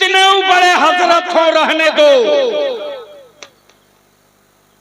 कितने बड़े हजरत हो रहने दो,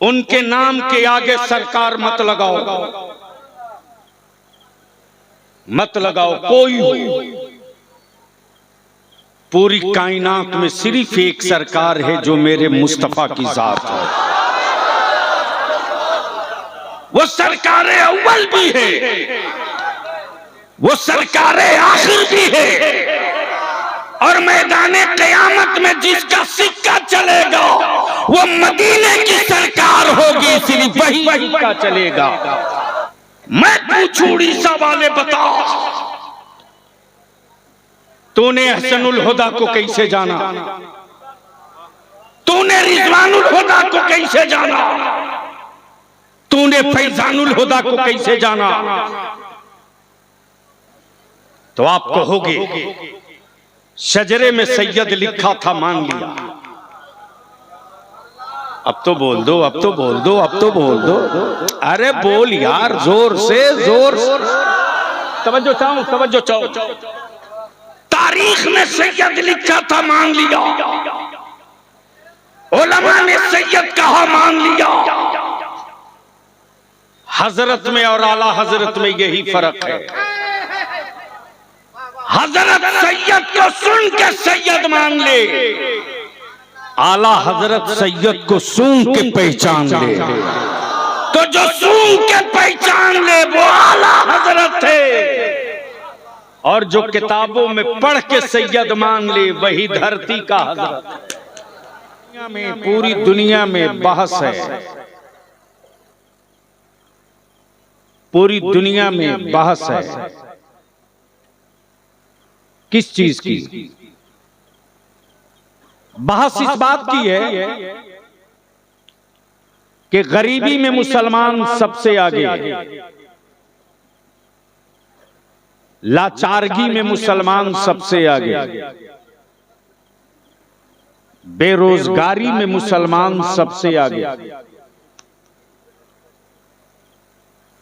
उनके नाम के आगे सरकार मत लगाओ, मत लगाओ। कोई हो, पूरी कायनात में सिर्फ एक सरकार है जो मेरे मुस्तफा की जात है, वो सरकार अव्वल भी है, वो सरकार आखिर भी है, और मैदाने क़यामत में जिसका सिक्का चलेगा वो मदीने की सरकार होगी, सिर्फ वही का चलेगा। मैं पूछूं उड़ीसा वाले, बताओ तूने अहसनुल हुदा को कैसे जाना? तूने रिजवानुल हुदा को कैसे जाना? तूने फैजानुल हुदा को कैसे जाना? तो आप कहोगे शजरे में सैयद लिखा था, मान लिया। अब तो बोल दो, अब तो बोल दो, अब तो बोल दो। अरे बोल यार, जोर से, जोर से। तवज्जो चाहो, तवज्जो चाहो। तारीख में सैयद लिखा था, मान लिया। उलमा ने सैयद कहा, मान लिया। हजरत में और आला हजरत में यही फर्क है। हजरत सैयद को सुन के सैयद मान ले, आला हजरत सैयद को सूंघ के पहचान ले। तो जो सूंघ के पहचान ले वो आला हजरत है, और जो किताबों में पढ़ के सैयद मान ले वही धरती का हजरत। दुनिया में, पूरी दुनिया में बहस है, पूरी दुनिया में बहस है। किस चीज की बहस? इस बात की है कि गरीबी में मुसलमान सबसे आगे, लाचारगी में मुसलमान सबसे आगे, बेरोजगारी में मुसलमान सबसे आगे।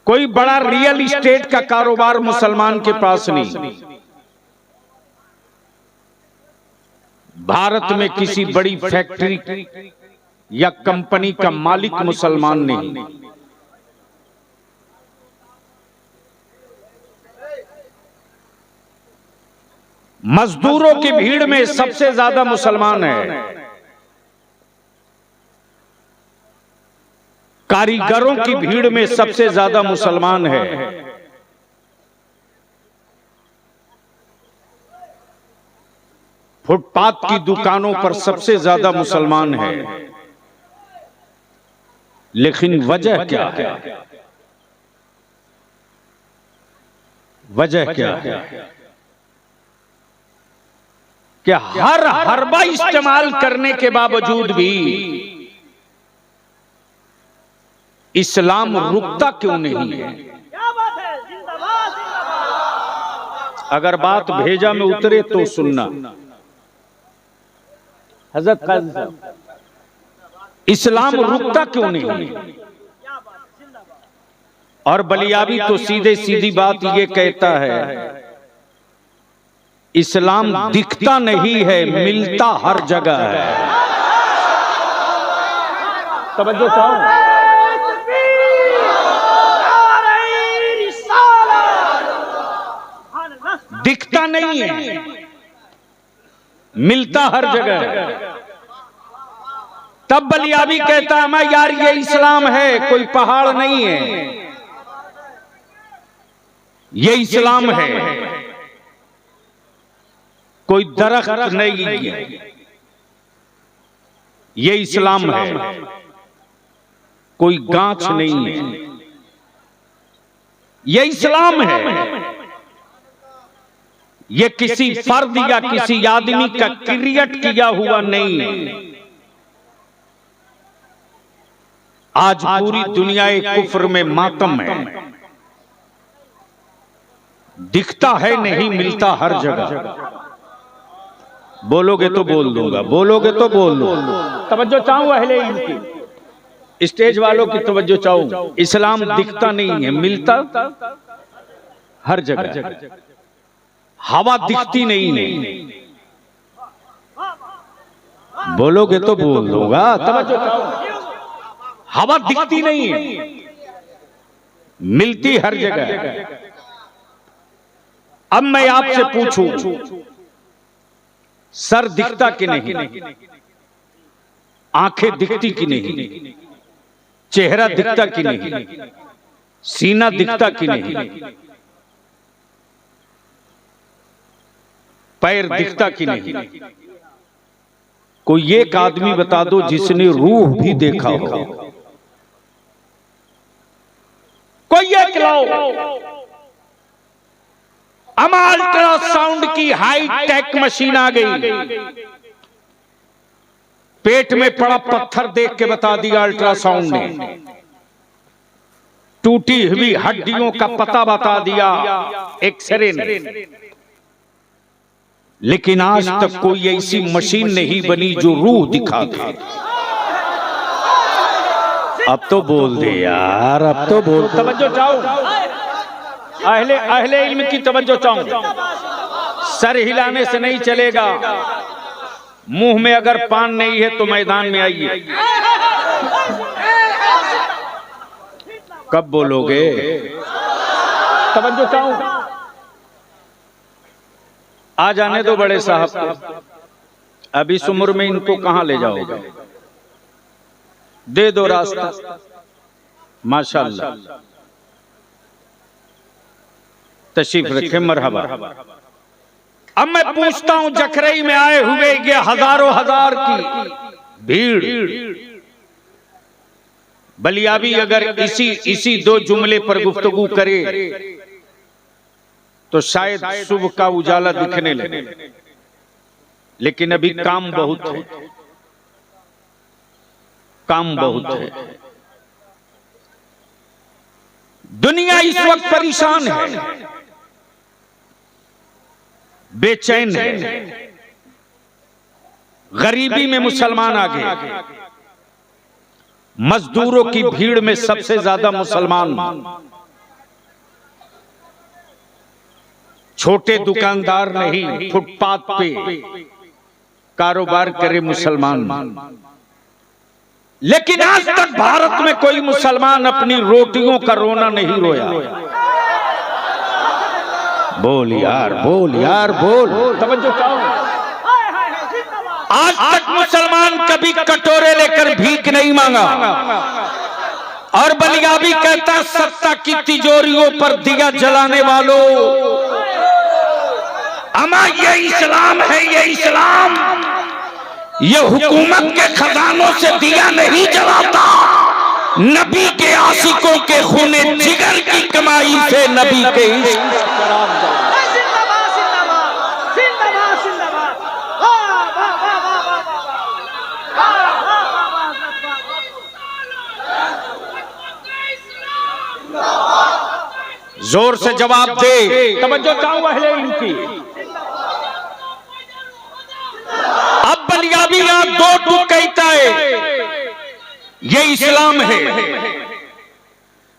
कोई बड़ा रियल एस्टेट का कारोबार मुसलमान के पास नहीं। भारत में किसी बड़ी फैक्ट्री या कंपनी का मालिक मुसलमान नहीं। मजदूरों की भीड़ में सबसे ज्यादा मुसलमान है। कारीगरों की भीड़ में सबसे ज्यादा मुसलमान है। फुटपाथ की दुकानों पर सबसे ज्यादा मुसलमान है। लेकिन वजह क्या है? वजह क्या है? कि हर हरबा इस्तेमाल करने के बावजूद भी इस्लाम रुकता क्यों नहीं है? अगर बात भेजा में उतरे तो सुनना। हजरत काजी साहब, इस्लाम रुकता क्यों नहीं? और बलियाबी तो सीधे सीधी बात ये कहता है, इस्लाम दिखता नहीं है, मिलता हर जगह है। तवज्जो चाहो। दिखता नहीं है, मिलता हर जगह है। तब बलियाबी कहता है मैं यार ये इस्लाम है, कोई पहाड़ नहीं है, ये इस्लाम है, कोई दरख्त नहीं है, ये इस्लाम है, कोई गांच नहीं है, ये इस्लाम है। ये किसी फर्द या किसी आदमी का क्रिएट किया हुआ नहीं है। आज पूरी दुनिया एक कुफ्र में मातम है। दिखता है नहीं, मिलता हर जगह। बोलोगे तो बोल दूंगा, बोलोगे तो बोल दो। तवज्जो चाहूं अहले इल्म की, स्टेज वालों की तवज्जो चाहूं। इस्लाम दिखता नहीं है, मिलता हर जगह। हवा दिखती नहीं है, बोलोगे तो बोल दूंगा। तवज्जो हवा दिखती नहीं है, मिलती हर जगह। अब मैं आपसे पूछूं, सर दिखता कि नहीं, आंखें दिखती कि नहीं, चेहरा दिखता कि नहीं, सीना दिखता कि नहीं, पैर दिखता कि नहीं? कोई एक आदमी बता दो जिसने रूह भी देखा हो। कोई एक लाओ। अब अल्ट्रासाउंड की हाई टेक मशीन आ गई, पेट में पड़ा पत्थर देख के बता दिया अल्ट्रासाउंड ने, टूटी हुई हड्डियों का पता बता दिया एक्सरे ने। लेकिन आज तक कोई ऐसी मशीन नहीं बनी जो रूह दिखा दे। अब तो बोल दे यार, अब तो बोल। तवज्जो चाहो, अहले इल्म की तवज्जो चाहो। सर हिलाने से नहीं चलेगा, मुंह में अगर पान नहीं है तो मैदान में आइए। कब बोलोगे? तवज्जो चाहो। आ जाने दो बड़े साहब को, अब इस उम्र में इनको कहां ले जाओगे? दे दो रास्ता। माशाअल्लाह, तशरीफ रखे, मरहबा। अब मैं पूछता हूं, जखरई में आए हुए ये हजारों हजार की भीड़, बलियाबी अगर इसी दो जुमले पर गुफ्तगू करे तो शायद सुबह का उजाला दिखने लगे। लेकिन अभी काम बहुत है, काम बहुत है। दुनिया इस वक्त परेशान है, बेचैन है। गरीबी में मुसलमान आ गए, मजदूरों की भीड़ में सबसे ज्यादा मुसलमान, छोटे दुकानदार नहीं, फुटपाथ पे कारोबार करे मुसलमान। लेकिन आज तक भारत में कोई मुसलमान अपनी रोटियों का रोना नहीं रोया। बोल यार, बोल यार, बोल। तवज्जो चाहो। आज तक मुसलमान कभी कटोरे लेकर भीख नहीं मांगा। और बलियाबी कहता, सत्ता की तिजोरियों पर दिया जलाने वालों, अमा ये इस्लाम है, ये इस्लाम ये हुकूमत के खजानों से दिया नहीं जलाता, नबी के आशिकों के खूने जिगर की कमाई से नबी के जोर से जवाब दे। तवज्जो चाहूं अहले इनकी। अब बलियाबी यहां दो टूक कहता है, ये इस्लाम है,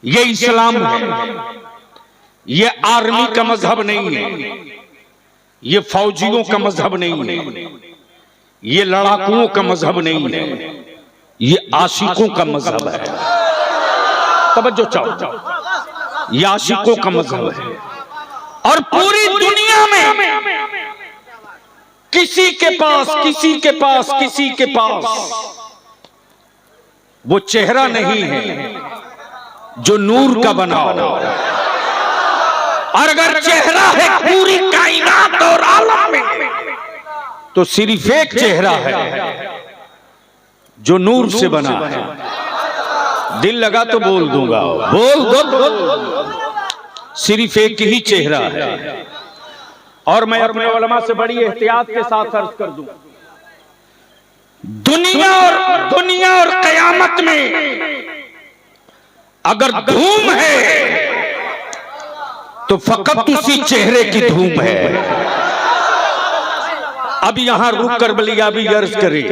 ये इस्लाम है, ये आर्मी का मजहब नहीं है, ये फौजियों का मजहब नहीं है, ये लड़ाकुओं का मजहब नहीं है, ये आशिकों का मजहब है। तवज्जो चाहो, ये आशिकों का मजहब है। और पूरी दुनिया में किसी के पास वो चेहरा नहीं है जो नूर का बना हो। और अगर चेहरा है पूरी कायनात और आलम में, तो सिर्फ एक चेहरा है जो नूर से बना है। दिल लगा तो बोल दूंगा, बोल दो। सिर्फ एक ही चेहरा है। और मैं अपने उलमा से बड़ी एहतियात के साथ अर्ज कर दूं, दुनिया और कयामत में अगर धूम है तो फकत उसी चेहरे की धूम है। अब यहां रुक कर बलियाबी अर्ज करे,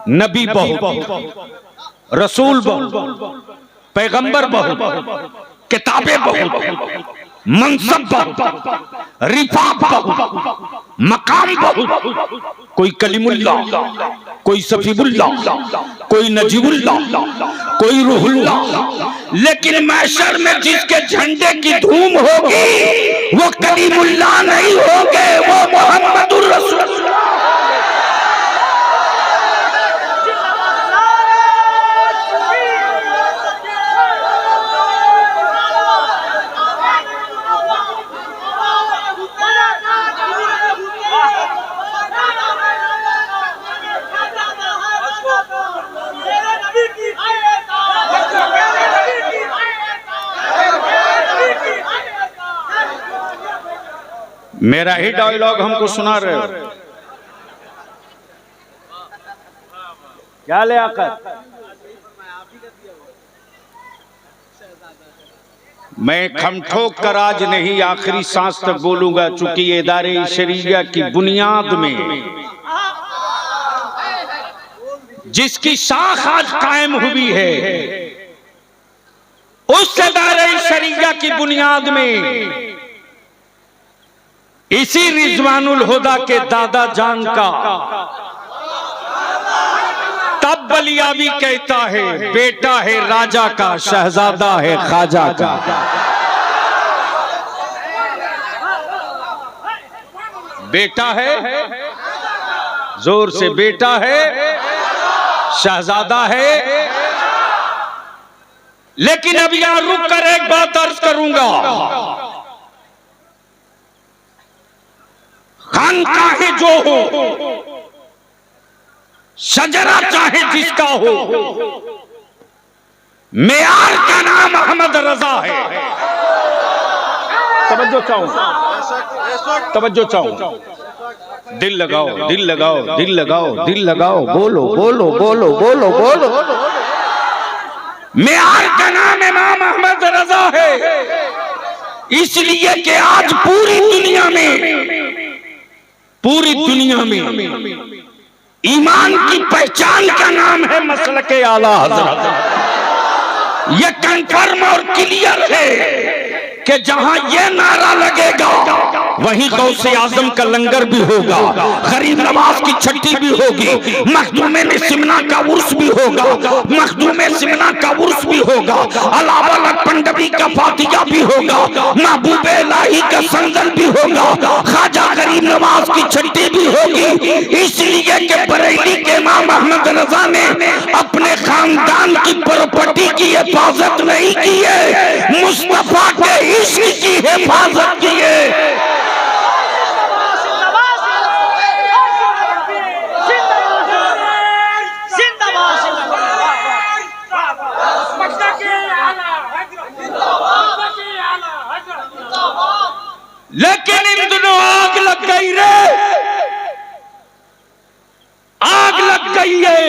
नबी बहुत, रसूल बहुत, पैगंबर बहुत, किताबें बहुत, मनसब बहुत, रिफा बहुत, मकाम बहुत, कोई कलीमुल्ला, कोई सफीबुल्ला, कोई नजीबुल्ला, कोई रूहुल्ला, लेकिन महशर में जिसके झंडे की धूम होगी वो कलीमुल्ला नहीं होगे, वो मोहम्मदुर रसूलुल्लाह। मेरा ही डायलॉग हमको सुना रहे हो क्या ले आकर? मैं खमठोक कर आज नहीं आखिरी सांस तक बोलूंगा, चूंकि इदारे शरीया की बुनियाद में जिसकी शाख आज कायम हुई है, उस इदारे शरीया की बुनियाद में इसी रिजवानुल हुदा के दादा जान का तब बलियावी कहता है, बेटा है राजा का, शहजादा है ख्वाजा का। बेटा है, जोर से, बेटा है, शहजादा है। लेकिन अब यहां रुक कर एक बात अर्ज करूंगा, खान चाहे जो हो, शजरा चाहे जिसका हो, मेयार का नाम अहमद रजा है। तवज्जो चाहूं, तवज्जो चाहूं, दिल लगाओ, दिल लगाओ, दिल लगाओ, दिल लगाओ, बोलो बोलो बोलो बोलो बोलो। मेयार का नाम इमाम अहमद रजा है, इसलिए कि आज पूरी दुनिया में ईमान की पहचान का नाम है मसलके आला हज़रत। ये कन्फर्म और क्लियर है कि जहां ये नारा लगेगा वहीं गौसे आजम का लंगर भी होगा, गरीब नवाज की छठी भी होगी, मखदूमे सिमना का उर्स भी होगा, मखदूमे सिमना का उर्स भी होगा, अलावा पंडवी का फातिया भी होगा, महबूबे इलाही का संदल भी होगा, ख्वाजा गरीब नवाज की छठी भी होगी। इसलिए कि बरेली के इमाम अहमद रजा ने अपने खानदान की प्रॉपर्टी की हिफाजत नहीं की है, मुस्तफा के इश्क की हिफाजत की है। लेकिन इन दिनों आग लग गई रे, आग लग गई है।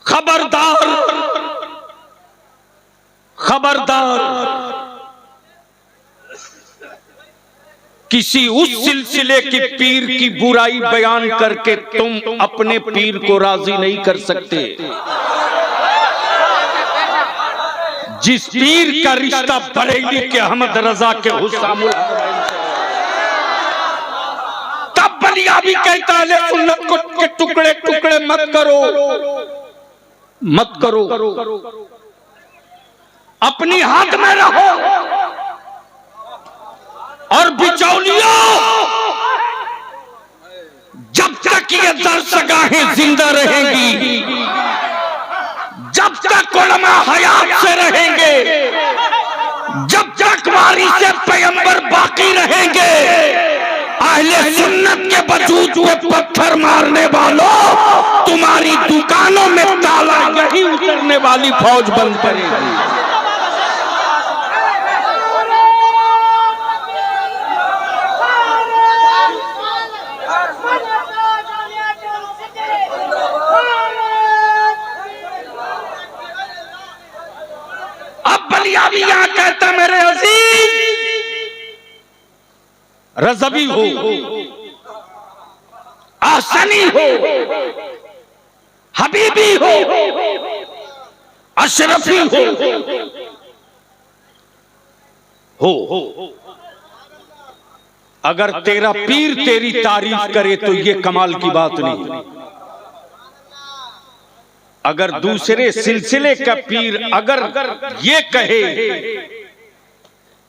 खबरदार, खबरदार, किसी उस सिलसिले के पीर की बुराई बयान करके तुम अपने पीर को राजी नहीं कर सकते। जिस पीर का रिश्ता बरेली के अहमद रजा के हुस्सामुल तब बलियावी कहता है सुन्नत को के टुकड़े टुकड़े मत करो, मत करो, अपनी हाथ में रहो। और बिचौलियों, जब तक ये दरसगाहें जिंदा रहेंगी, जब तक उलमा हयात से रहेंगे, जब तक वारिस पैगंबर बाकी रहेंगे, अहले सुन्नत के वजूद पे पत्थर मारने वालों, तुम्हारी दुकानों में ताला यही उतरने वाली फौज बंद करेगी। बलियावी यहां कहता मेरे अजीज, रज़वी हो, आसनी हो, हबीबी हो, अशरफी हो, हो। अगर तेरा पीर तेरी तारीफ करे तो ये कमाल की बात नहीं। अगर दूसरे सिलसिले का पीर अगर ये कहे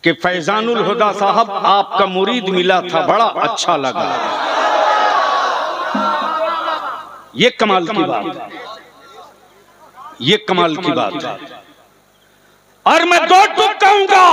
कि फैजानुल हुदा साहब आपका मुरीद मिला था, बड़ा अच्छा लगा, ये कमाल की बात है, ये कमाल की बात है। और मैं दो टूक कहूंगा,